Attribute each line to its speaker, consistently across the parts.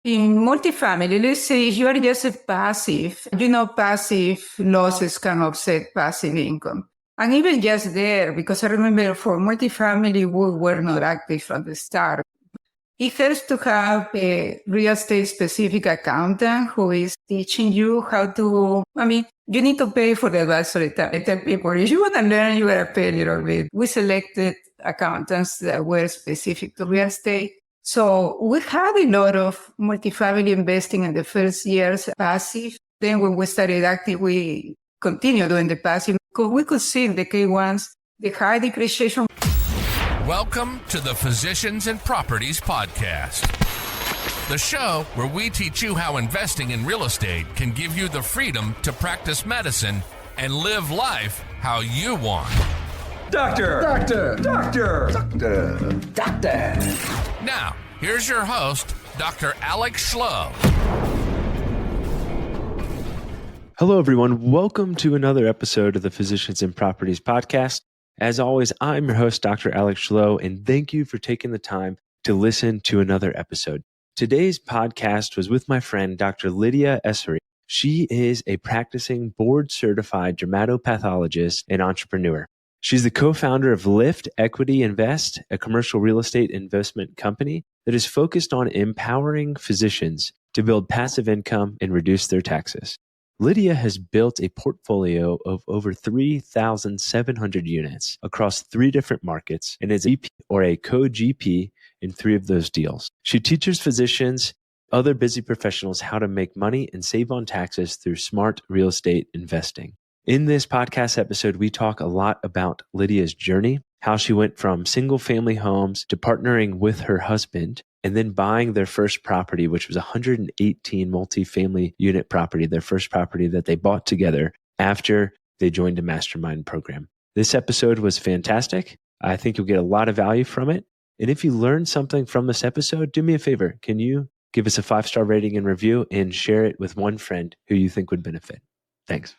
Speaker 1: In multifamily, let's say you are just a passive, passive losses can offset passive income. And even just there, because I remember for multifamily, we were not active from the start. It helps to have a real estate specific accountant who is teaching you how to, you need to pay for the advisory time. I tell people, if you want to learn, you got to pay a little bit. We selected accountants that were specific to real estate. So we had a lot of multifamily investing in the first years, passive. Then when we started active, we continued doing the passive because we could see in the K1s, the high depreciation.
Speaker 2: Welcome to the Physicians and Properties Podcast, the show where we teach you how investing in real estate can give you the freedom to practice medicine and live life how you want.
Speaker 3: Doctor!
Speaker 2: Now, here's your host, Dr. Alex Schloe.
Speaker 4: Hello, everyone. Welcome to another episode of the Physicians and Properties Podcast. As always, I'm your host, Dr. Alex Schloe, and thank you for taking the time to listen to another episode. Today's podcast was with my friend, Dr. Lydia Essary. She is a practicing board-certified dermatopathologist and entrepreneur. She's the co-founder of Lift Equity Invest, a commercial real estate investment company that is focused on empowering physicians to build passive income and reduce their taxes. Lydia has built a portfolio of over 3,700 units across 3 different markets and is a GP or a co-GP in 3 of those deals. She teaches physicians, other busy professionals how to make money and save on taxes through smart real estate investing. In this podcast episode, we talk a lot about Lydia's journey, how she went from single-family homes to partnering with her husband and then buying their first property, which was a 118 multifamily unit property, their first property that they bought together after they joined a mastermind program. This episode was fantastic. I think you'll get a lot of value from it. And if you learned something from this episode, do me a favor. Can you give us a 5-star rating and review and share it with one friend who you think would benefit? Thanks.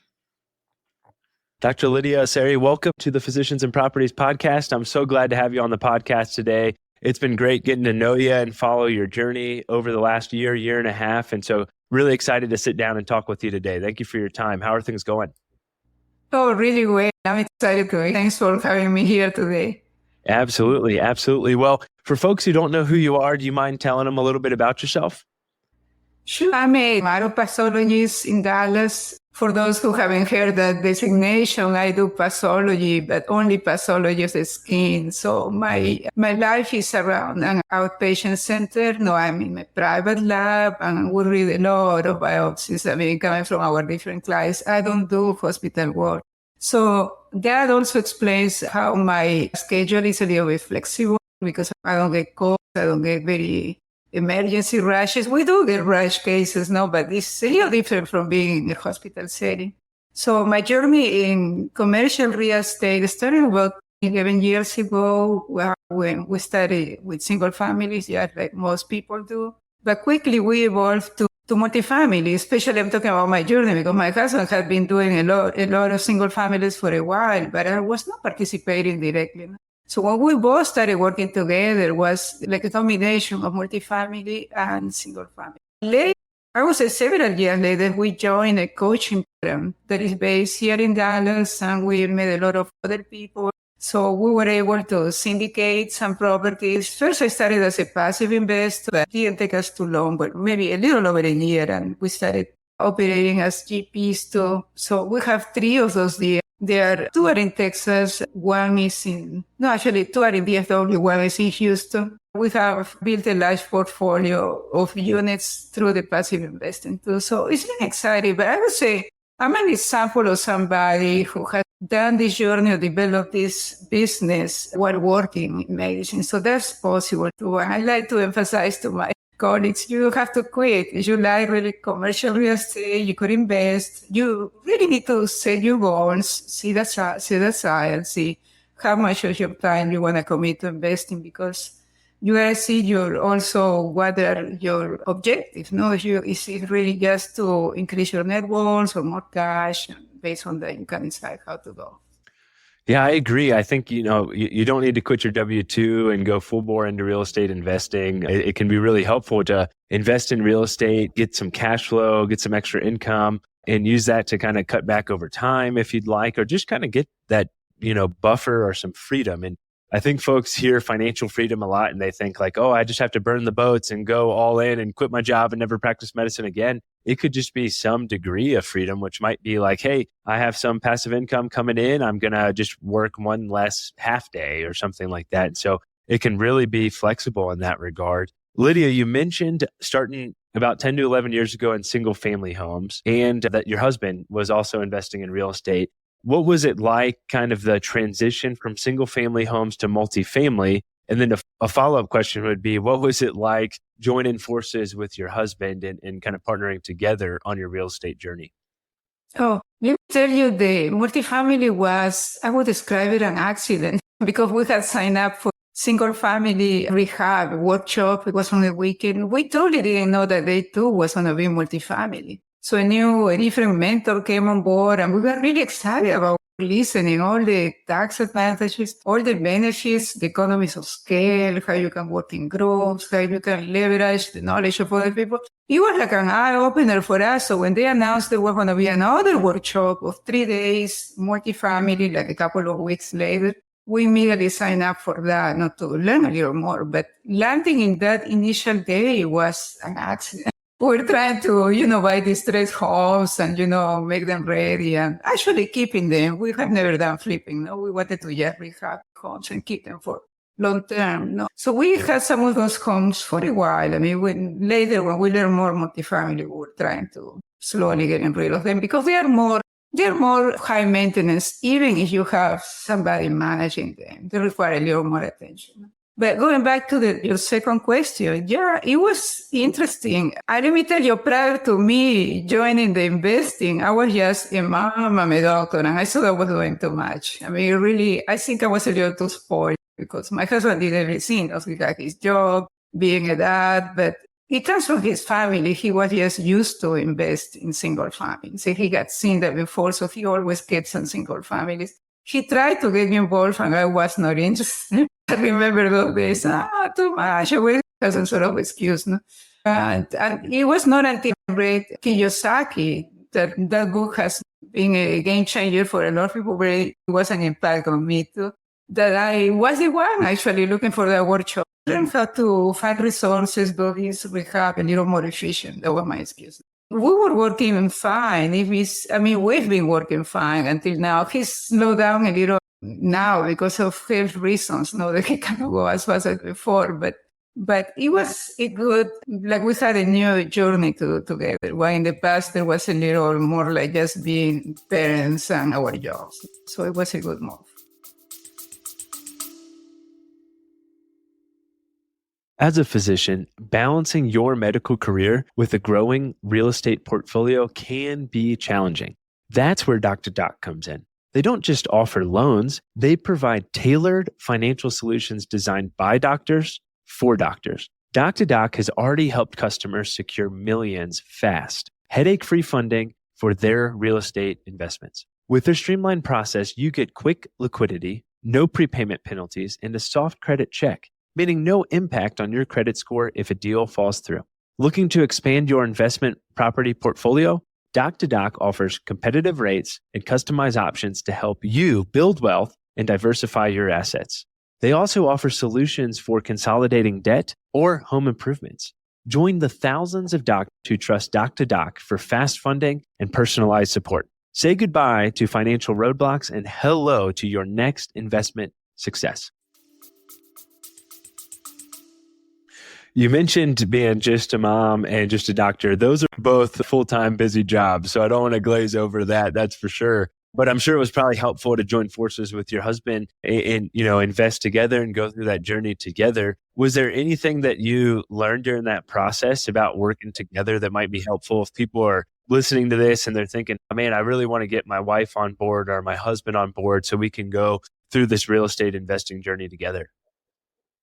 Speaker 4: Dr. Lydia Essary, welcome to the Physicians and Properties Podcast. I'm so glad to have you on the podcast today. It's been great getting to know you and follow your journey over the last year and a half. And so really excited to sit down and talk with you today. Thank you for your time. How are things going?
Speaker 1: Oh, really well. I'm excited to. Thanks for having me here today.
Speaker 4: Absolutely. Well, for folks who don't know who you are, do you mind telling them a little bit about yourself?
Speaker 1: Sure. I'm a dermatopathologist in Dallas. For those who haven't heard that designation, I do pathology, but only pathology of the skin. So my life is around an outpatient center. No, I'm in a private lab, and we read a lot of biopsies. Coming from our different clients. I don't do hospital work. So that also explains how my schedule is a little bit flexible because I don't get calls. I don't get very emergency rushes. We do get rush cases, no, but it's a little different from being in a hospital setting. So my journey in commercial real estate started about 11 years ago when we started with single families, like most people do. But quickly we evolved to multifamily, especially I'm talking about my journey because my husband had been doing a lot of single families for a while, but I was not participating directly. So when we both started working together, it was like a combination of multifamily and single family. Later, I would say several years later, we joined a coaching program that is based here in Dallas, and we met a lot of other people. So we were able to syndicate some properties. First, I started as a passive investor, but it didn't take us too long, but maybe a little over a year, and we started operating as GPs too. So we have 3 of those deals. There are 2 are in Texas, 2 are in DFW, 1 is in Houston. We have built a large portfolio of units through the passive investing too. So it's been exciting, but I would say I'm an example of somebody who has done this journey or developed this business while working in medicine. So that's possible too. And I like to emphasize to my colleagues, you have to quit. If you like really commercial real estate, you could invest. You really need to set your goals, see the science, see how much of your time you want to commit to investing because you gotta see what are your objectives. No, is it really just to increase your net worth or more cash based on the income inside how to go?
Speaker 4: Yeah, I agree. I think, you don't need to quit your W-2 and go full bore into real estate investing. It can be really helpful to invest in real estate, get some cash flow, get some extra income, and use that to kind of cut back over time if you'd like, or just kind of get that, buffer or some freedom. And I think folks hear financial freedom a lot and they think like, oh, I just have to burn the boats and go all in and quit my job and never practice medicine again. It could just be some degree of freedom, which might be like, hey, I have some passive income coming in. I'm going to just work one less half day or something like that. And so it can really be flexible in that regard. Lydia, you mentioned starting about 10 to 11 years ago in single family homes and that your husband was also investing in real estate. What was it like, kind of the transition from single family homes to multifamily? And then a follow-up question would be, what was it like joining forces with your husband and kind of partnering together on your real estate journey?
Speaker 1: Oh, let me tell you, the multifamily was, I would describe it an accident because we had signed up for single family rehab workshop. It was on the weekend. We totally didn't know that they too was going to be multifamily. So a different mentor came on board and we were really excited about listening, all the tax advantages, all the benefits, the economies of scale, how you can work in groups, how you can leverage the knowledge of other people. It was like an eye-opener for us. So when they announced there was going to be another workshop of 3 days, multifamily, like a couple of weeks later, we immediately signed up for that, not to learn a little more. But landing in that initial day was an accident. We're trying to, buy distressed homes and, make them ready and actually keeping them. We have never done flipping. No, we wanted to just rehab homes and keep them for long term. No, so we had some of those homes for a while. I mean, when we learn more multifamily, we're trying to slowly get rid of them because they're more high maintenance, even if you have somebody managing them. They require a little more attention. But going back to your second question, yeah, it was interesting. Let me tell you, prior to me joining the investing, I was just a mom, I'm a doctor, and I thought I was doing too much. I mean, really, I think I was a little too spoiled because my husband did everything. He got his job, being a dad, but in terms of his family, he was just used to invest in single families. So he had seen that before, so he always gets on single families. He tried to get me involved and I was not interested. I remember those days, too much. I was some sort of excuse. No? And it was not until I read Kiyosaki that book has been a game changer for a lot of people, but it was an impact on me too, that I was the one actually looking for that workshop. Learn how to find resources, do this rehab a little more efficient. That was my excuse. We were working fine. We've been working fine until now. He's slowed down a little now because of health reasons. No, that he cannot go as fast as before. But it was a good, like we had a new journey together. While in the past there was a little more like just being parents and our jobs. So it was a good move.
Speaker 4: As a physician, balancing your medical career with a growing real estate portfolio can be challenging. That's where Dr. Doc comes in. They don't just offer loans, they provide tailored financial solutions designed by doctors for doctors. Dr. Doc has already helped customers secure millions fast, headache-free funding for their real estate investments. With their streamlined process, you get quick liquidity, no prepayment penalties, and a soft credit check, meaning no impact on your credit score if a deal falls through. Looking to expand your investment property portfolio? Dr. Doc offers competitive rates and customized options to help you build wealth and diversify your assets. They also offer solutions for consolidating debt or home improvements. Join the thousands of doctors who trust Dr. Doc for fast funding and personalized support. Say goodbye to financial roadblocks and hello to your next investment success. You mentioned being just a mom and just a doctor. Those are both full-time busy jobs, so I don't want to glaze over that, that's for sure. But I'm sure it was probably helpful to join forces with your husband and invest together and go through that journey together. Was there anything that you learned during that process about working together that might be helpful if people are listening to this and they're thinking, oh, man, I really want to get my wife on board or my husband on board so we can go through this real estate investing journey together?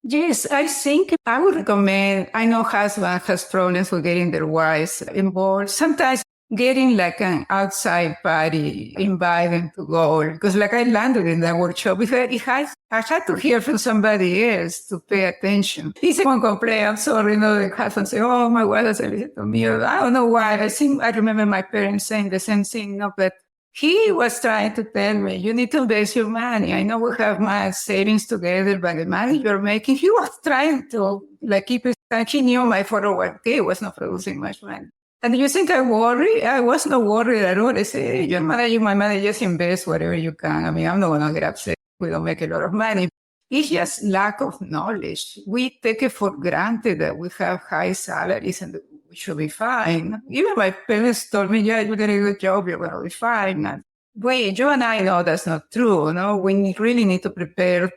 Speaker 1: Yes, I think I would recommend, I know husband has problems with getting their wives involved. Sometimes getting like an outside party, invite them to go. Because like I landed in that workshop, I had to hear from somebody else to pay attention. He said, one complaint, I'm sorry, the husband say, oh, my wife doesn't listen to me. I don't know why. I remember my parents saying the same thing, but he was trying to tell me, you need to invest your money. I know we have my savings together, but the money you're making, he was trying to keep it. He knew my 401k was not producing much money. And you think I worry? I was not worried at all. I say, hey, you're managing my money, just invest whatever you can. I mean, I'm not going to get upset. We don't make a lot of money. It's just lack of knowledge. We take it for granted that we have high salaries and we should be fine. Even my parents told me, yeah, you did a good job, you're going to be fine. And you and I know that's not true. No, we really need to prepare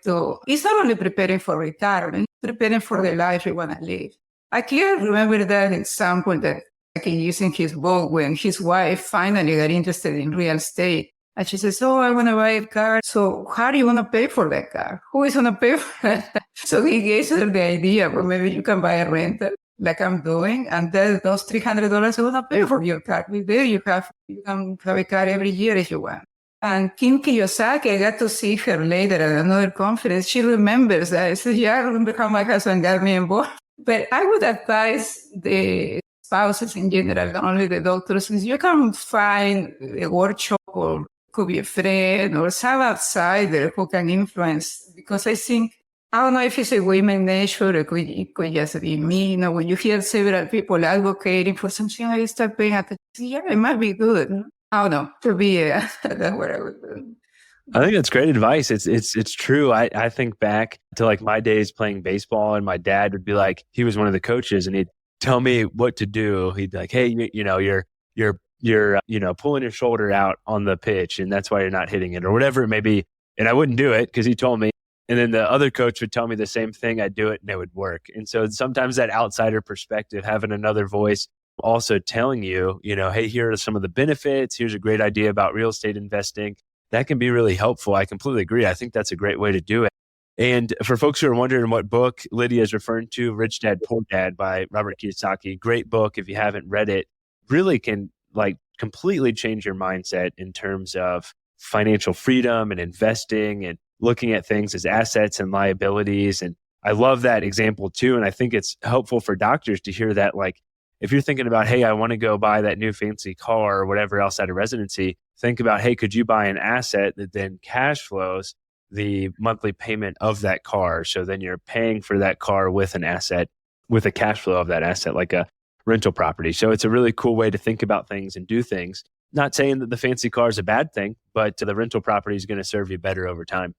Speaker 1: it's not only preparing for retirement, it's preparing for the life we want to live. I clearly remember that example that he used in his book when his wife finally got interested in real estate. And she says, oh, I want to buy a car. So how are you going to pay for that car? Who is going to pay for it? So he gave her the idea, well, maybe you can buy a rental like I'm doing. And then those $300 are going to pay for your car. There you can have a car every year if you want. And Kim Kiyosaki, I got to see her later at another conference. She remembers that. I said, yeah, I remember how my husband got me involved. But I would advise the spouses in general, not only the doctors, is you can find a workshop or could be a friend or some outsider who can influence. Because I think, I don't know if it's a women nature or it could just be me. When you hear several people advocating for something, I start paying attention. Yeah, it might be good. I don't know, to be that's what I would do.
Speaker 4: I think that's great advice. It's true. I think back to like my days playing baseball, and my dad would be like, he was one of the coaches, and he'd tell me what to do. He'd be like, hey, you're pulling your shoulder out on the pitch, and that's why you're not hitting it, or whatever it may be. And I wouldn't do it because he told me. And then the other coach would tell me the same thing. I'd do it and it would work. And so sometimes that outsider perspective, having another voice also telling you, hey, here are some of the benefits. Here's a great idea about real estate investing. That can be really helpful. I completely agree. I think that's a great way to do it. And for folks who are wondering what book Lydia is referring to, Rich Dad, Poor Dad by Robert Kiyosaki, great book. If you haven't read it, really can completely change your mindset in terms of financial freedom and investing and looking at things as assets and liabilities. And I love that example too. And I think it's helpful for doctors to hear that, if you're thinking about, hey, I want to go buy that new fancy car or whatever else out of residency, think about, hey, could you buy an asset that then cash flows the monthly payment of that car? So then you're paying for that car with an asset, with a cash flow of that asset, like a rental property. So it's a really cool way to think about things and do things. Not saying that the fancy car is a bad thing, but the rental property is going to serve you better over time.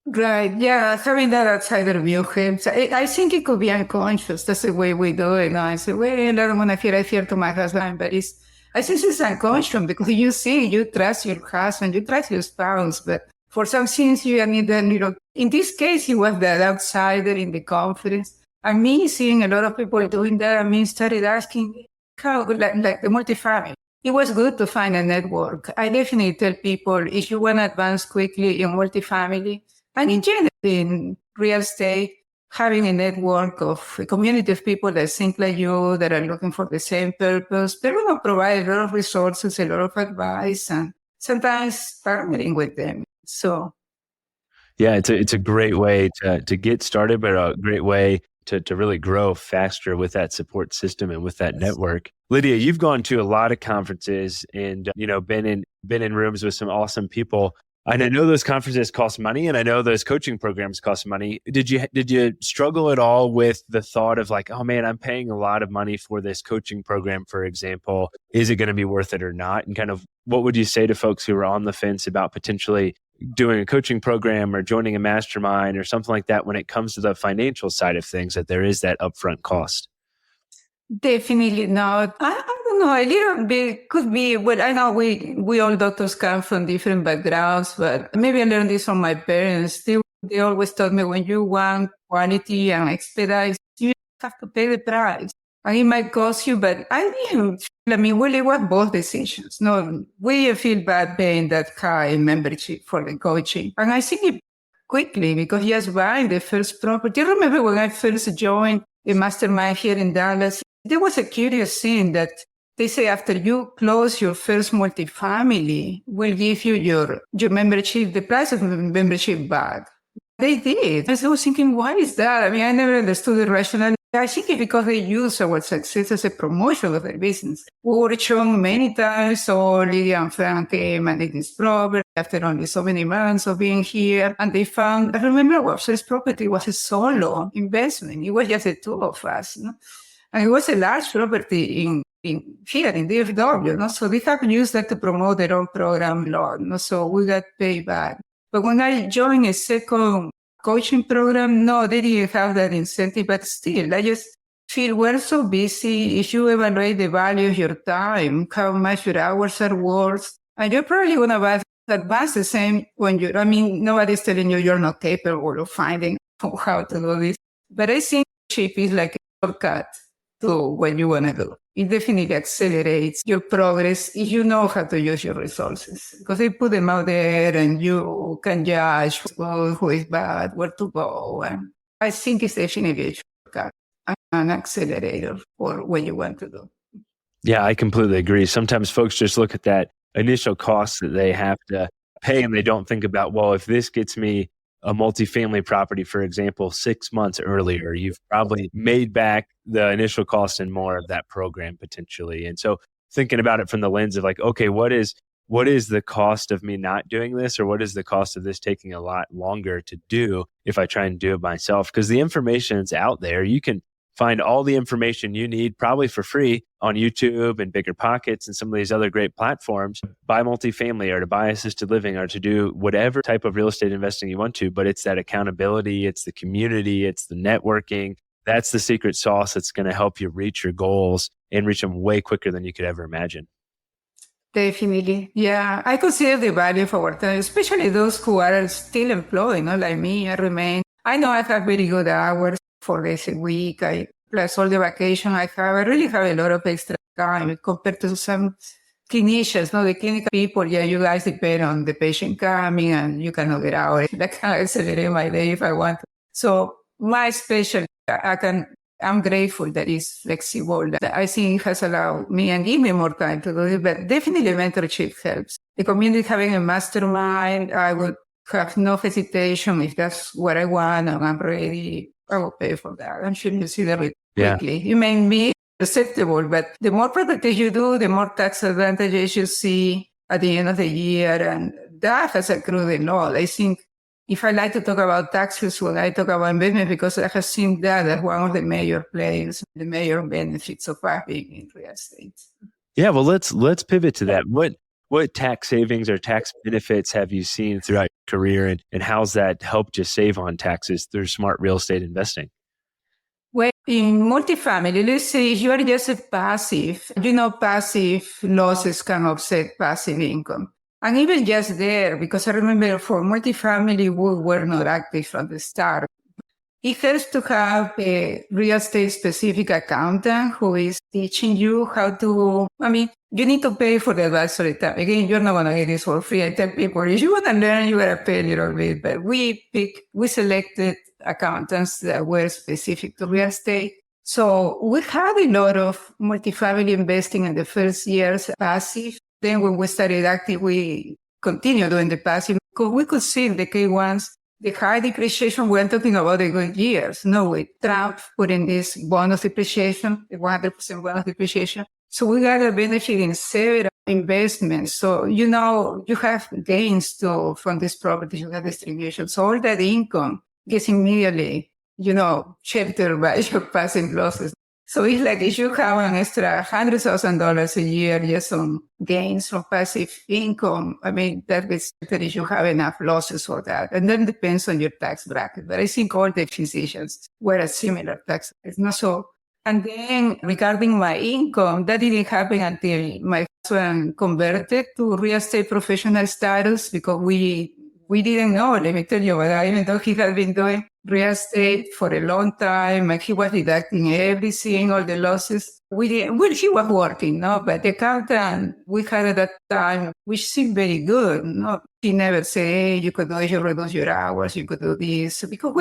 Speaker 1: Right. Yeah. Having that outsider view, I think it could be unconscious. That's the way we do it. I say, well, I don't want to fear to my husband, but I think it's unconscious because you trust your husband, you trust your spouse, but for some things you need that, in this case, he was that outsider in the conference. And me seeing a lot of people doing that, started asking how, like the multifamily. It was good to find a network. I definitely tell people, if you want to advance quickly in multifamily, and in general, in real estate, having a network of a community of people that think like you, that are looking for the same purpose, they're going to provide a lot of resources, a lot of advice, and sometimes partnering with them. So,
Speaker 4: yeah, it's a great way to get started, but a great way to really grow faster with that support system and with that network. Lydia, you've gone to a lot of conferences and been in rooms with some awesome people. And I know those conferences cost money, and I know those coaching programs cost money. Did you struggle at all with the thought of oh man, I'm paying a lot of money for this coaching program, for example? Is it going to be worth it or not? And kind of what would you say to folks who are on the fence about potentially doing a coaching program or joining a mastermind or something like that when it comes to the financial side of things, that there is that upfront cost?
Speaker 1: Definitely not. I don't know, a little bit could be, but I know we all doctors come from different backgrounds, but maybe I learned this from my parents. They always told me when you want quality and expedite, you have to pay the price. And it might cost you, but we want both decisions. No, we feel bad paying that high membership for the coaching. And I think it quickly because just buying the first property. I remember when I first joined a mastermind here in Dallas, there was a curious thing that They say after you close your first multifamily, we'll give you your membership, the price of the membership back. They did. I was thinking, why is that? I mean, I never understood the rationale. I think it's because they use our success as a promotion of their business. We were shown many times, so Lydia and Frank came and did this program after only so many months of being here. And they found, I remember our first property was a solo investment. It was just the two of us. No? And it was a large property in here in DFW. No? So they have used that to promote their own program a lot. No? So we got paid back. But when I joined a second coaching program, no, they didn't have that incentive, but still, I just feel we're so busy. If you evaluate the value of your time, how much your hours are worth, and you're probably going to advance the same when nobody's telling you you're not capable of finding how to do this. But I think leadership is like a shortcut to what you want to do. It definitely accelerates your progress if you know how to use your resources. Because they put them out there and you can judge who's good, who is bad, where to go. And I think it's definitely a shortcut, an accelerator for what you want to do.
Speaker 4: Yeah, I completely agree. Sometimes folks just look at that initial cost that they have to pay and they don't think about, well, if this gets me a multifamily property, for example, 6 months earlier, you've probably made back the initial cost and more of that program potentially. And so thinking about it from the lens of like, okay, what is the cost of me not doing this? Or what is the cost of this taking a lot longer to do if I try and do it myself? Because the information's out there. You can find all the information you need probably for free on YouTube and Bigger Pockets and some of these other great platforms. Buy multifamily or to buy assisted living or to do whatever type of real estate investing you want to, but it's that accountability, it's the community, it's the networking. That's the secret sauce that's going to help you reach your goals and reach them way quicker than you could ever imagine.
Speaker 1: Definitely. Yeah. I consider the value of our time, especially those who are still employed, like me. I know I have very good hours, 4 days a week. Plus all the vacation I have. I really have a lot of extra time compared to some clinicians, the clinical people. Yeah, you guys depend on the patient coming and you cannot get out. That can accelerate my day if I want to. So my specialty, I'm grateful that it's flexible. I think it has allowed me and give me more time to do it, but definitely mentorship helps. The community having a mastermind, I would have no hesitation if that's what I want and I'm ready. I will pay for that. I'm sure you see that quickly. You may be acceptable, but the more productive you do, the more tax advantages you see at the end of the year. And that has accrued a lot. I think if I like to talk about taxes when I talk about investment, because I have seen that as one of the major players, the major benefits of being in real estate.
Speaker 4: Yeah, well, let's pivot to that. What tax savings or tax benefits have you seen throughout your career, and how's that helped you save on taxes through smart real estate investing?
Speaker 1: Well, in multifamily, let's say you are just a passive, passive losses can offset passive income. And even just there, because I remember for multifamily, we were not active from the start. It helps to have a real estate specific accountant who is teaching you how to, you need to pay for the advisory time. Again, you're not going to get this for free. I tell people, if you want to learn, you got to pay a little bit. But we selected accountants that were specific to real estate. So we had a lot of multifamily investing in the first years, passive. Then when we started active, we continued doing the passive because we could see the K1s, the high depreciation. We're talking about the good years. No, with Trump putting this bonus depreciation, the 100% bonus depreciation. So we got a benefit in several investments. So, you have gains from this property, you have distribution. So all that income gets immediately, sheltered by your passive losses. So it's like if you have an extra $100,000 a year just on gains from passive income, that is if you have enough losses for that. And then depends on your tax bracket. But I think all the physicians were at similar tax brackets. So, and then regarding my income, that didn't happen until my husband converted to real estate professional status because we didn't know, let me tell you, but even though he had been doing real estate for a long time and he was deducting everything, all the losses, he was working, but the accountant we had at that time, which seemed very good, he never said, hey, you could reduce your hours, you could do this. Because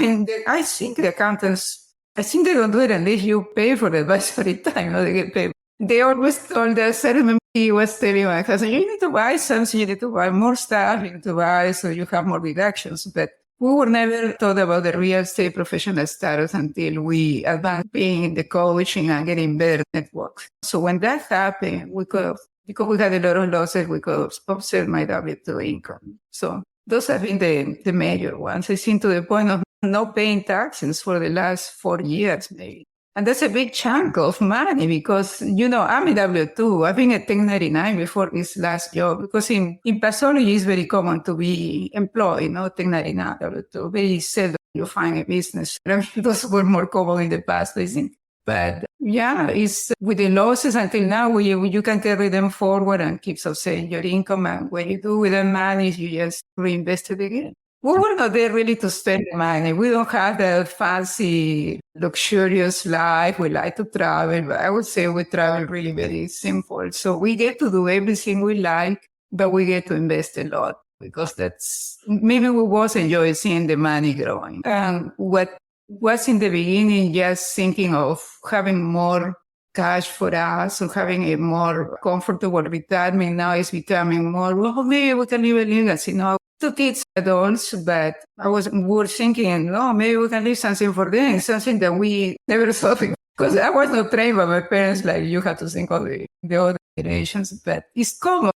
Speaker 1: I think the accountants, they don't do it unless you pay for the advisory time, they get paid. They always told us, I remember he was telling my cousin, you need to buy something, you need to buy more stuff, you need to buy so you have more deductions. But we were never taught about the real estate professional status until we advanced being in the coaching and getting better networks. So when that happened, because we had a lot of losses, we could offset my W-2 income. So those have been the major ones. I think to the point of not paying taxes for the last 4 years, maybe. And that's a big chunk of money because, I'm a W-2. I've been a 1099 before this last job because in pathology it's very common to be employed, 1099 W-2. Very seldom you find a business. Those were more common in the past, I think. But yeah, it's with the losses until now, you can carry them forward and keep offsetting your income. And what you do with the money is you just reinvest it again. We were not there really to spend money. We don't have the fancy, luxurious life. We like to travel, but I would say we travel really very simple. So we get to do everything we like, but we get to invest a lot because maybe we both enjoy seeing the money growing. And what was in the beginning just thinking of having more cash for us or having a more comfortable retirement now is becoming more, well, maybe we can leave a legacy. Two kids, adults, but we were thinking, maybe we can leave something for them, something that we never thought of. Because I was not trained by my parents, like you have to think of the other generations, but it's common,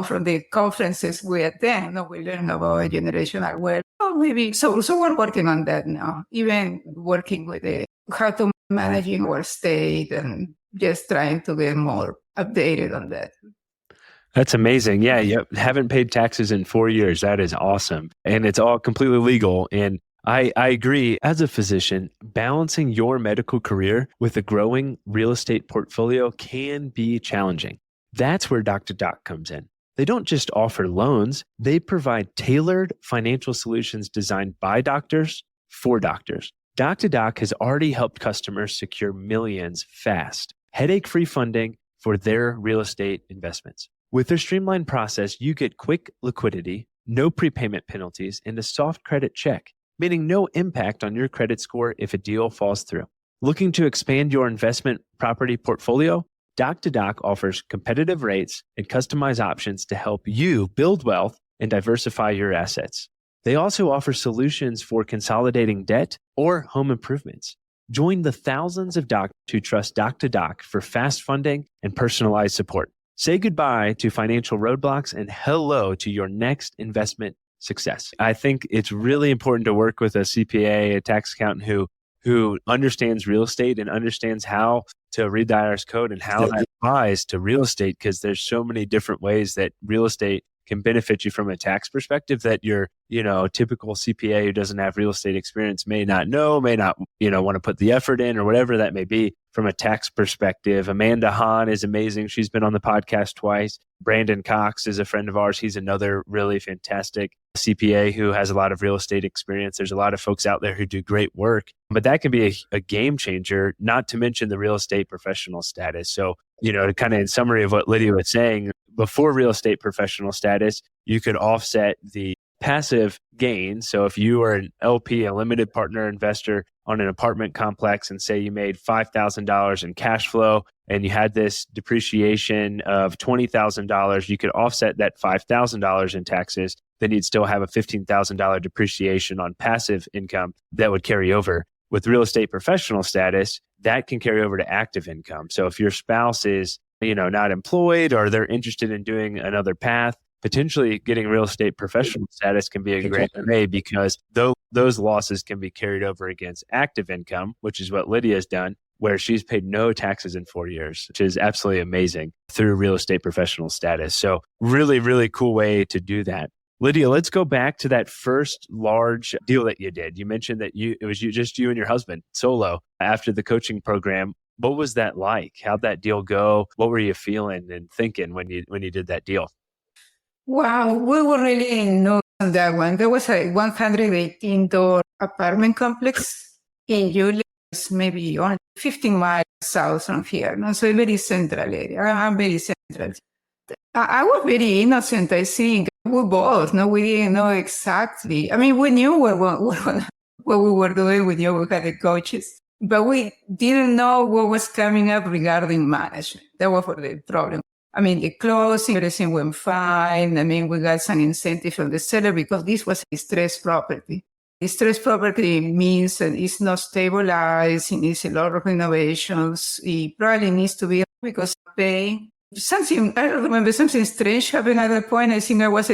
Speaker 1: from the conferences we attend, we learn about a generational wealth. Maybe, so we're working on that now, even working with how to managing our state and just trying to get more updated on that.
Speaker 4: That's amazing. Yeah, you haven't paid taxes in 4 years. That is awesome. And it's all completely legal. And I agree. As a physician, balancing your medical career with a growing real estate portfolio can be challenging. That's where Dr. Doc comes in. They don't just offer loans, they provide tailored financial solutions designed by doctors for doctors. Dr. Doc has already helped customers secure millions fast, headache-free funding for their real estate investments. With their streamlined process, you get quick liquidity, no prepayment penalties, and a soft credit check, meaning no impact on your credit score if a deal falls through. Looking to expand your investment property portfolio? Dr. Doc offers competitive rates and customized options to help you build wealth and diversify your assets. They also offer solutions for consolidating debt or home improvements. Join the thousands of doctors who trust Dr. Doc for fast funding and personalized support. Say goodbye to financial roadblocks and hello to your next investment success. I think it's really important to work with a CPA, a tax accountant who understands real estate and understands how to read the IRS code and how that applies to real estate, because there's so many different ways that real estate can benefit you from a tax perspective that your, typical CPA who doesn't have real estate experience may not know, may not, want to put the effort in or whatever that may be. From a tax perspective, Amanda Hahn is amazing. She's been on the podcast twice. Brandon Cox is a friend of ours. He's another really fantastic CPA who has a lot of real estate experience. There's a lot of folks out there who do great work, but that can be a game changer, not to mention the real estate professional status. So, kind of in summary of what Lydia was saying, before real estate professional status, you could offset the passive gain. So if you are an LP, a limited partner investor on an apartment complex, and say you made $5,000 in cash flow and you had this depreciation of $20,000, you could offset that $5,000 in taxes. Then you'd still have a $15,000 depreciation on passive income that would carry over. With real estate professional status, that can carry over to active income. So if your spouse is, not employed or they're interested in doing another path, potentially getting real estate professional status can be a great way, because those losses can be carried over against active income, which is what Lydia has done, where she's paid no taxes in 4 years, which is absolutely amazing through real estate professional status. So really, really cool way to do that. Lydia, let's go back to that first large deal that you did. You mentioned that it was just you and your husband solo after the coaching program. What was that like? How'd that deal go? What were you feeling and thinking when you did that deal?
Speaker 1: Wow, we were really new on that one. There was a 118-door apartment complex in Yulee, maybe only 15 miles south from here. So a very central area. I'm very central. I was very innocent, I think. We both, we didn't know exactly. I mean, we knew what we were doing. We knew we had the coaches. But we didn't know what was coming up regarding management. That was the problem. I mean, the closing, everything went fine. I mean, we got some incentive from the seller because this was a distressed property. Distressed property means that it's not stabilized, it needs a lot of renovations. It probably needs to be because paying. Something, I remember something strange happened at that point. I think I was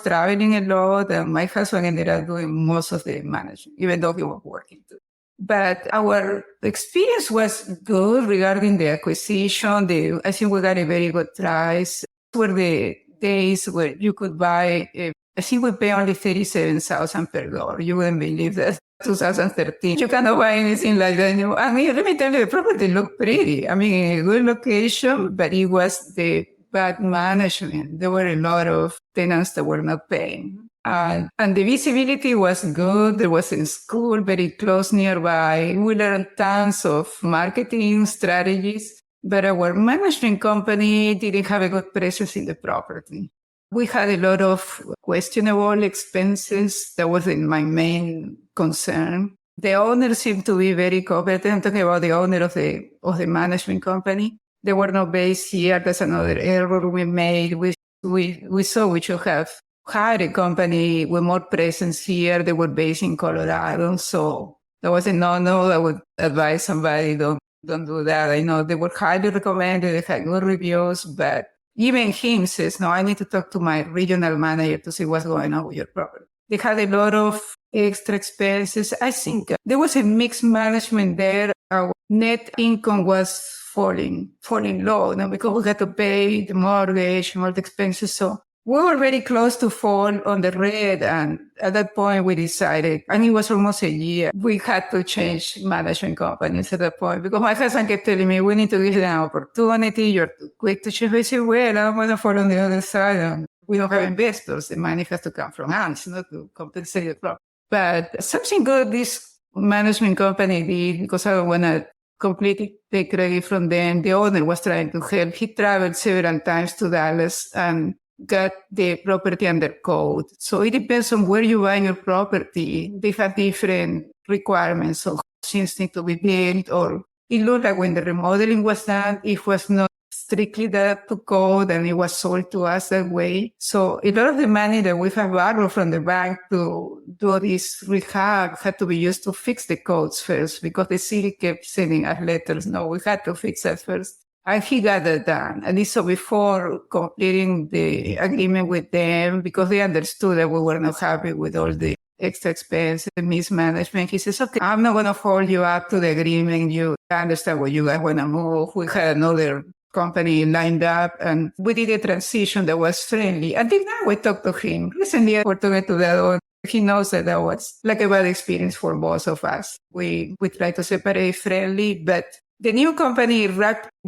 Speaker 1: traveling a lot, and my husband ended up doing most of the management, even though he was working too. But our experience was good regarding the acquisition. I think we got a very good price. These were the days where you could buy, I think we pay only $37,000 per door. You wouldn't believe that. 2013. You cannot buy anything like that anymore. I mean, let me tell you, the property looked pretty. I mean, in a good location, but it was the bad management. There were a lot of tenants that were not paying. And the visibility was good. There was a school very close nearby. We learned tons of marketing strategies, but our management company didn't have a good presence in the property. We had a lot of questionable expenses. That was my main concern. The owner seemed to be very competent. I'm talking about the owner of the management company. They were not based here. That's another error we made. We saw we should have hired a company with more presence here. They were based in Colorado. So that was a no-no. I would advise somebody, don't do that. I know they were highly recommended. They had good reviews, but even him says, no, I need to talk to my regional manager to see what's going on with your property. They had a lot of extra expenses. I think there was a mixed management there. Our net income was falling low because we had to pay the mortgage and all the expenses. So we were very close to fall on the red. And at that point, we decided, and it was almost a year, we had to change management companies at that point because my husband kept telling me, we need to give them an opportunity. You're too quick to change. I said, well, I'm going to fall on the other side. And we don't have investors. The money has to come from us, not to compensate the problem. But something good this management company did, because I don't want to completely take credit from them. The owner was trying to help. He traveled several times to Dallas and got the property under code. So it depends on where you buy your property. They have different requirements. So things need to be built, or it looked like when the remodeling was done, it was not strictly that to code, and it was sold to us that way. So a lot of the money that we have borrowed from the bank to do this rehab had to be used to fix the codes first, because the city kept sending us letters. No, we had to fix that first. And he got that done. And so before completing the agreement with them, because they understood that we were not happy with all the extra expenses and mismanagement, he says, okay, I'm not going to hold you up to the agreement. You understand what you guys want to move. We had another company lined up, and we did a transition that was friendly. Until now, we talked to him. Recently, we're talking to the other. He knows that was like a bad experience for both of us. We try to separate friendly, but the new company,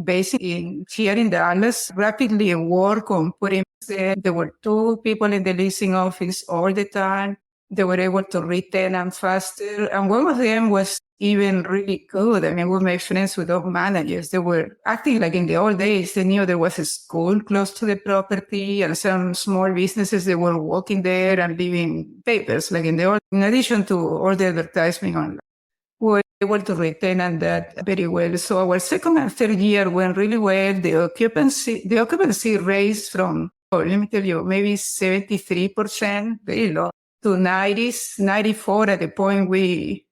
Speaker 1: based here in Dallas, rapidly worked on putting there. There were 2 people in the leasing office all the time. They were able to retain them faster. And one of them was even really good. I mean, we made friends with those managers. They were acting like in the old days. They knew there was a school close to the property and some small businesses. They were walking there and leaving papers, like in the old, in addition to all the advertising online. We were able to retain that very well. So our second and third year went really well. The occupancy raised from, let me tell you, maybe 73%, very low, to 90s, 94 at the point we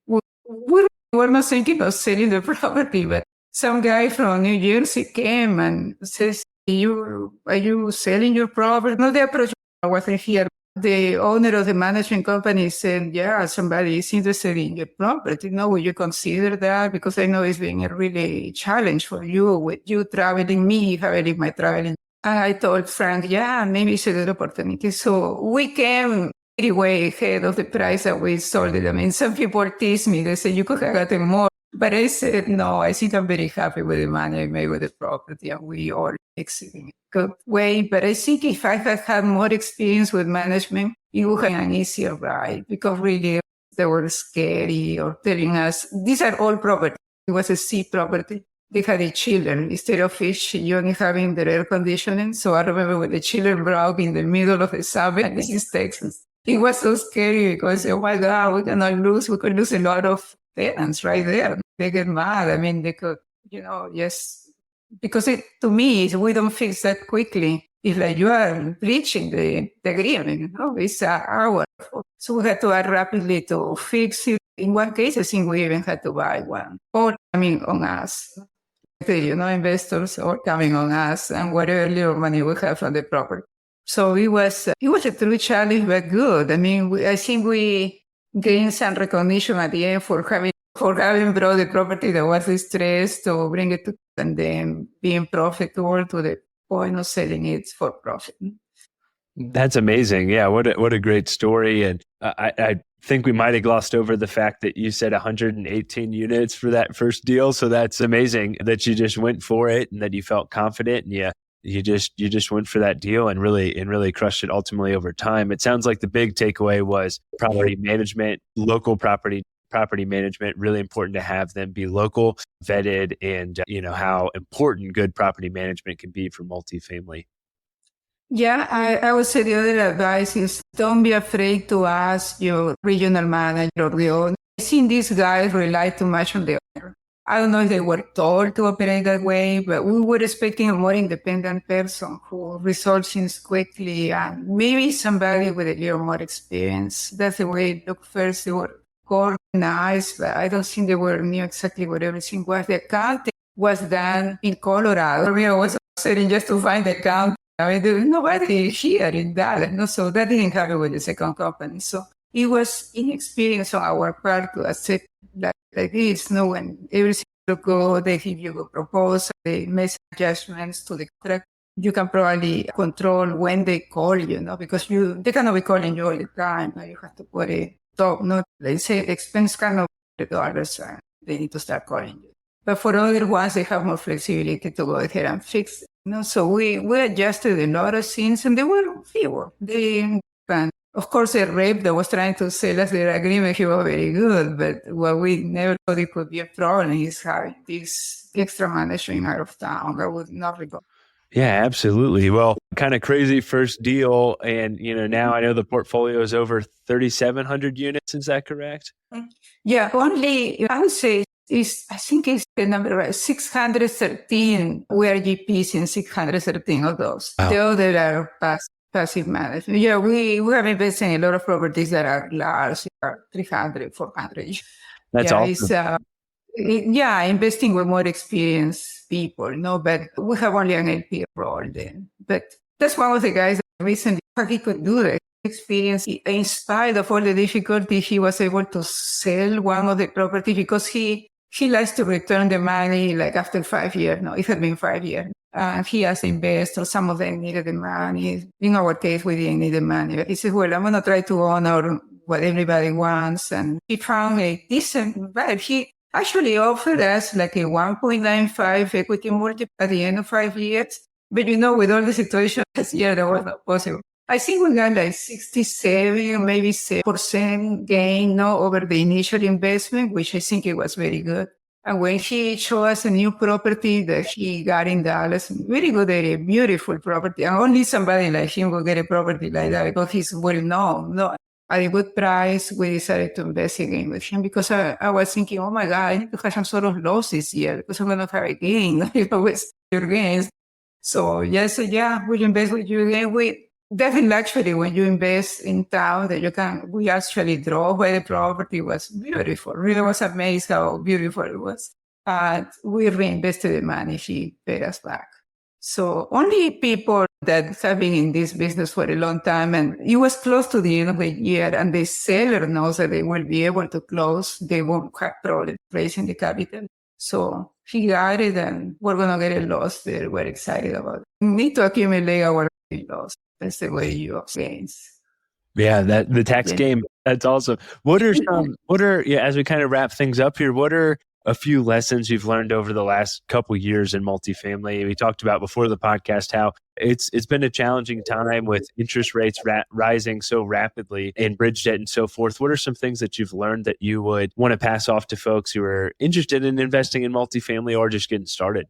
Speaker 1: were not thinking of selling the property, but some guy from New Jersey came and says, are you selling your property? No, the approach wasn't here. The owner of the management company said, yeah, somebody is interested in your property. No, will you consider that? Because I know it's been a really challenge for you with you traveling, me having my traveling. And I told Frank, yeah, maybe it's a good opportunity. So we came way ahead of the price that we sold it. I mean, some people tease me. They say, you could have gotten more. But I said, no, I think I'm very happy with the money I made with the property, and we all exceeding a good way. But I think if I had had more experience with management, it would have been an easier ride, because really they were scary or telling us, these are all property. It was a C property. They had the children. Instead of fish, you only having the air conditioning. So I remember when the children broke in the middle of the summer, and this is Texas. It was so scary because, oh my God, we could lose a lot of tenants right there. They get mad. I mean, they could, yes, because to me, we don't fix that quickly. It's like you are breaching the agreement, it's our fault. So we had to act rapidly to fix it. In one case, I think we even had to buy one. Or coming on us, investors or coming on us and whatever little money we have from the property. So it was a true challenge, but good. I mean, I think we gained some recognition at the end for having brought the property that was distressed to bring it to, and then being profitable to the point of selling it for profit.
Speaker 4: That's amazing. Yeah, what a great story. And I think we might have glossed over the fact that you said 118 units for that first deal. So that's amazing that you just went for it and that you felt confident and you just went for that deal and really crushed it ultimately over time. It sounds like the big takeaway was property management, local property management, really important to have them be local, vetted, and how important good property management can be for multifamily.
Speaker 1: Yeah, I would say the other advice is don't be afraid to ask your regional manager or the owner. I've seen these guys rely too much on the owner. I don't know if they were told to operate that way, but we were expecting a more independent person who resolves things quickly and maybe somebody with a little more experience. That's the way it looked first. They were organized, but I don't think they knew exactly what everything was. The accounting was done in Colorado. I was sitting just to find the account. I mean, there was nobody here in Dallas, so that didn't happen with the second company. So it was inexperience on our part to accept like this, when everything look good, they give you a proposal, they make adjustments to the contract. You can probably control when they call you, because they cannot be calling you all the time. You have to put a stop. They say the expense cannot be $100, they need to start calling you. But for other ones, they have more flexibility to go ahead and fix it. So we adjusted a lot of things, and they were fewer. Of course, the rep that was trying to sell us their agreement, he was very good, but what we never thought it could be a problem is having this extra management out of town. I would not regard.
Speaker 4: Yeah, absolutely. Well, kind of crazy first deal. And, now I know the portfolio is over 3,700 units. Is that correct?
Speaker 1: Yeah, only, I would say, I think it's the number right, 613. We are GPs in 613 of those. Wow. The other are passive management. Yeah, we have invested in a lot of properties that are large, 300, 400.
Speaker 4: That's awesome.
Speaker 1: Investing with more experienced people, but we have only an LP role then. But that's one of the guys that recently, he could do that. Experience, in spite of all the difficulty, he was able to sell one of the properties because he likes to return the money like after 5 years. No, it had been 5 years. He has investors, some of them needed the money. In our case, we didn't need the money. But he said, well, I'm going to try to honor what everybody wants. And he found a decent value. He actually offered us like a 1.95 equity multiple at the end of 5 years. But with all the situation last year, that was not possible. I think we got like 67, maybe 7% gain over the initial investment, which I think it was very good. And when he showed us a new property that he got in Dallas, very good area, beautiful property. And only somebody like him will get a property like that because he's well known. At a good price, we decided to invest again with him because I was thinking, oh my God, I need to have some sort of loss this year because I'm going to have a gain. With your gains. So yes, we'll invest with you again. That's a luxury when you invest in town that we actually drove by the property. Was beautiful. Really was amazed how beautiful it was. We reinvested the money. He paid us back. So only people that have been in this business for a long time, and it was close to the end of the year, and the seller knows that they will be able to close. They won't have problems raising the capital. So he got it, and we're going to get a loss there. We're excited about it. We need to accumulate our loss. That's the way you gains.
Speaker 4: Yeah, the tax game. That's awesome. As we kind of wrap things up here, what are a few lessons you've learned over the last couple of years in multifamily? We talked about before the podcast how it's been a challenging time with interest rates rising so rapidly and bridge debt and so forth. What are some things that you've learned that you would want to pass off to folks who are interested in investing in multifamily or just getting started?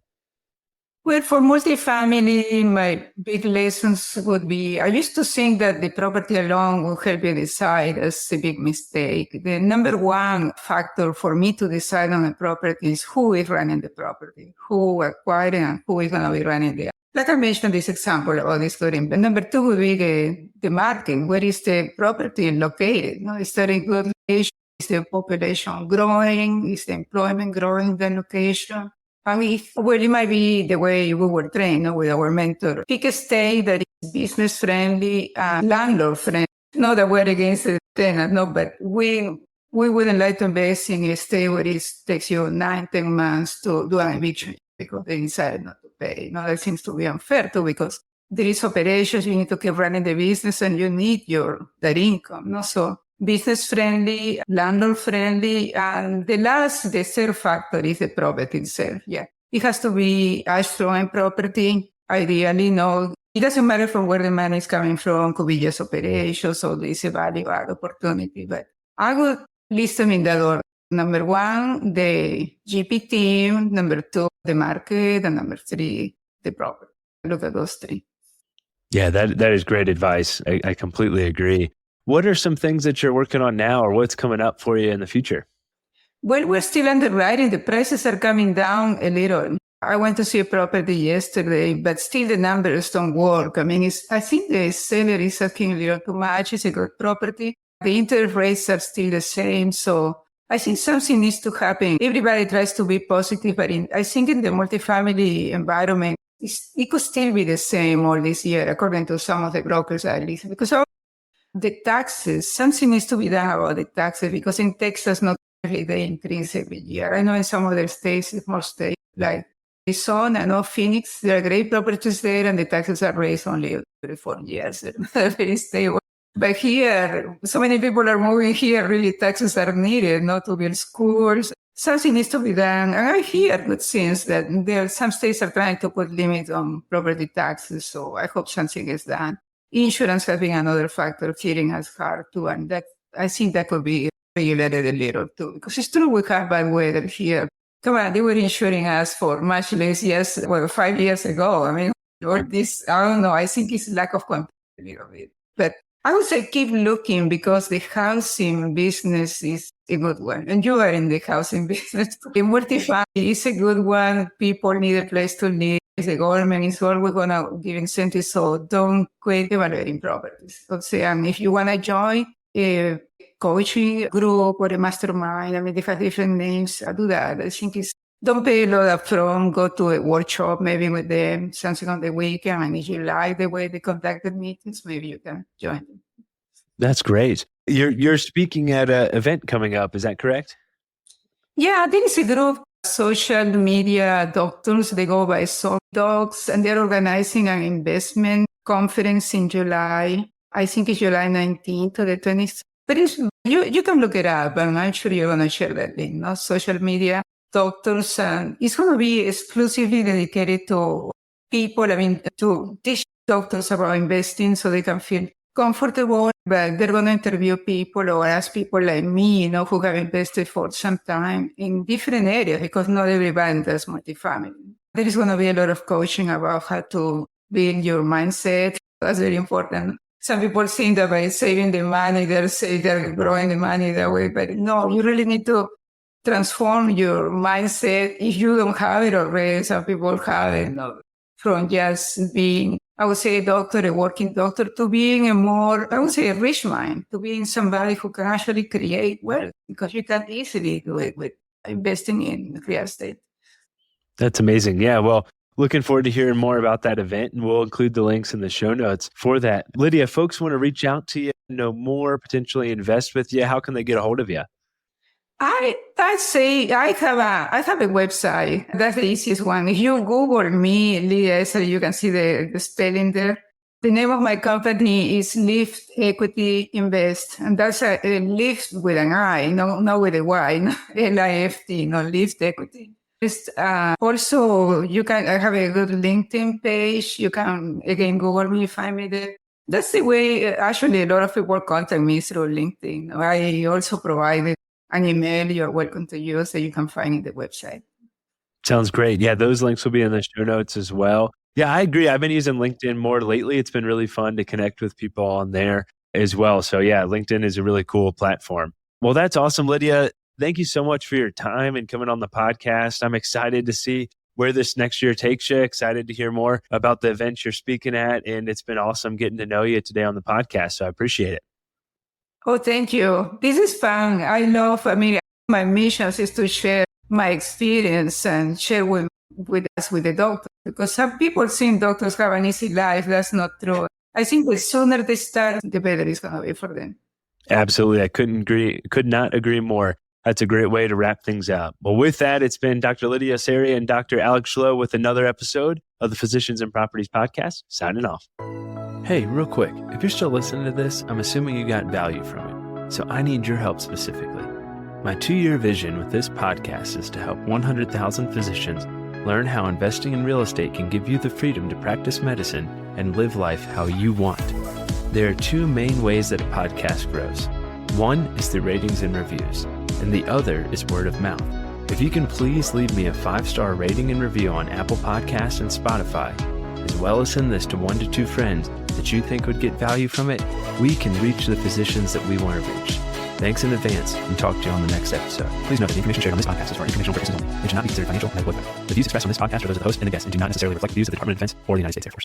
Speaker 1: Well, for multifamily, my big lessons would be, I used to think that the property alone would help you decide. That's a big mistake. The number one factor for me to decide on a property is who is running the property, who acquired and who is going to be running the. Like I mentioned this example about this student, but number two would be the market. Where is the property located? Is there a good location? Is the population growing? Is the employment growing in the location? I mean, well, it might be the way we were trained with our mentor. Pick a state that is business friendly and landlord friendly. Not that we're against the tenant, no, but we wouldn't like to invest in a state where it takes you 9-10 months to do an eviction because they decided not to pay. That seems to be unfair too, because there is operations, you need to keep running the business and you need that income. So business friendly, landlord friendly, and the third factor is the property itself. Yeah, it has to be cash flowing property. Ideally, it doesn't matter from where the money is coming from. Could be just operations or this a value add opportunity. But I would list them in that order. Number one, the GP team. Number two, the market, and number three, the property. Look at those three.
Speaker 4: Yeah, that is great advice. I completely agree. What are some things that you're working on now, or what's coming up for you in the future?
Speaker 1: Well, we're still underwriting. The prices are coming down a little. I went to see a property yesterday, but still the numbers don't work. I mean, I think the seller is asking a little too much. It's a good property. The interest rates are still the same. So I think something needs to happen. Everybody tries to be positive, but I think in the multifamily environment, it could still be the same all this year, according to some of the brokers I listen. Because the taxes, something needs to be done about the taxes, because in Texas, not really they increase every year. I know in some other states, more states like Arizona, Phoenix, there are great properties there, and the taxes are raised only every 4 years. They're very stable. But here, so many people are moving here, really taxes are needed, not to build schools. Something needs to be done. And I hear good things that some states are trying to put limits on property taxes, so I hope something is done. Insurance has been another factor hitting us hard too, and that I think that could be regulated a little too, because it's true we have bad weather here. Come on, they were insuring us for much less, 5 years ago. I mean, or this, I don't know, I think it's lack of confidence a little bit. But I would say keep looking, because the housing business is a good one. And you are in the housing business. The multifamily is a good one. People need a place to live. The government is always going to give incentives, so don't quit evaluating properties. And if you want to join a coaching group or a mastermind, I mean, they have different names, do that. I think don't pay a lot up front, go to a workshop maybe with them, something on the weekend, and if you like the way they conduct the meetings, maybe you can join them.
Speaker 4: That's great. You're speaking at an event coming up, is that correct?
Speaker 1: Yeah, there is a group, social media doctors, they go by Soul Docs, and they're organizing an investment conference in July. I think it's July 19th to the 20th. But you can look it up, and I'm sure you're going to share that link. Social media doctors, and it's going to be exclusively dedicated to people, to teach doctors about investing so they can feel comfortable, but they're going to interview people or ask people like me, who have invested for some time in different areas, because not everybody does multifamily. There is going to be a lot of coaching about how to build your mindset. That's very important. Some people think that by saving the money, they're growing the money that way, but no, you really need to transform your mindset. If you don't have it already, some people have it, from just being, I would say, a doctor, a working doctor, to being a rich mind, to being somebody who can actually create wealth, because you can easily do it with investing in real estate.
Speaker 4: That's amazing. Yeah, well, looking forward to hearing more about that event, and we'll include the links in the show notes for that. Lydia, folks want to reach out to you, know more, potentially invest with you. How can they get a hold of you?
Speaker 1: I'd say I have a website. That's the easiest one. If you Google me, Lydia Essary, you can see the spelling there. The name of my company is Lift Equity Invest, and that's a Lift with an I, not with a Y, L-I-F-T, Lift Equity. Also, I have a good LinkedIn page. You can, again, Google me, find me there. That's the way, actually, a lot of people contact me through LinkedIn. I also provide an email you're welcome to use that you can find in the website.
Speaker 4: Sounds great. Yeah, those links will be in the show notes as well. Yeah, I agree. I've been using LinkedIn more lately. It's been really fun to connect with people on there as well. So yeah, LinkedIn is a really cool platform. Well, that's awesome, Lydia. Thank you so much for your time and coming on the podcast. I'm excited to see where this next year takes you. Excited to hear more about the events you're speaking at. And it's been awesome getting to know you today on the podcast. So I appreciate it.
Speaker 1: Oh, thank you. This is fun. My mission is to share my experience and share with the doctor, because some people think doctors have an easy life. That's not true. I think the sooner they start, the better it's going to be for them.
Speaker 4: Absolutely. I could not agree more. That's a great way to wrap things out. Well, with that, it's been Dr. Lydia Essary and Dr. Alex Schloe with another episode of the Physicians and Properties podcast, signing off. Hey, real quick, if you're still listening to this, I'm assuming you got value from it. So I need your help specifically. My 2-year vision with this podcast is to help 100,000 physicians learn how investing in real estate can give you the freedom to practice medicine and live life how you want. There are 2 main ways that a podcast grows. One is through ratings and reviews, and the other is word of mouth. If you can please leave me a 5-star rating and review on Apple Podcasts and Spotify, as well as send this to 1 to 2 friends that you think would get value from it, we can reach the physicians that we want to reach. Thanks in advance, and talk to you on the next episode. Please note that the information shared on this podcast is for informational purposes only. It should not be considered financial or medical advice. The views expressed on this podcast are those of the host and the guest and do not necessarily reflect the views of the Department of Defense or the United States Air Force.